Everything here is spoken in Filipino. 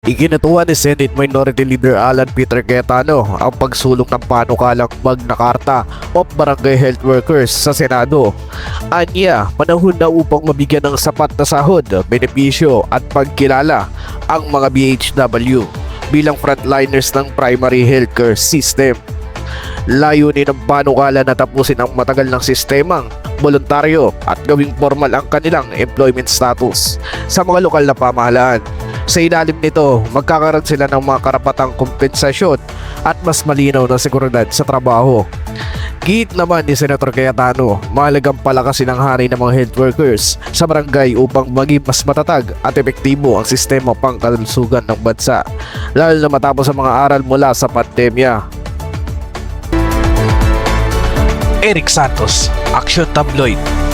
Iginatuwa ni Senate Minority Leader Alan Peter Cayetano ang pagsulong ng panukalang Magna Carta of Barangay Health Workers sa Senado. Anya, panahon na upang mabigyan ng sapat na sahod, benepisyo at pagkilala ang mga BHW bilang frontliners ng primary healthcare system. Layunin ng panukala na tapusin ang matagal ng sistemang voluntaryo at gawing formal ang kanilang employment status sa mga lokal na pamahalaan. Sa ilalim nito, magkakaroon sila ng mga karapatang kompensasyon at mas malinaw na seguridad sa trabaho. Giit naman ni Senator Cayetano, mahalagang palakasin ang hari ng mga health workers sa barangay upang maging mas matatag at epektibo ang sistema pangkalusugan ng bansa, lalo na matapos ang mga aral mula sa pandemya. Eric Santos, Action Tabloid.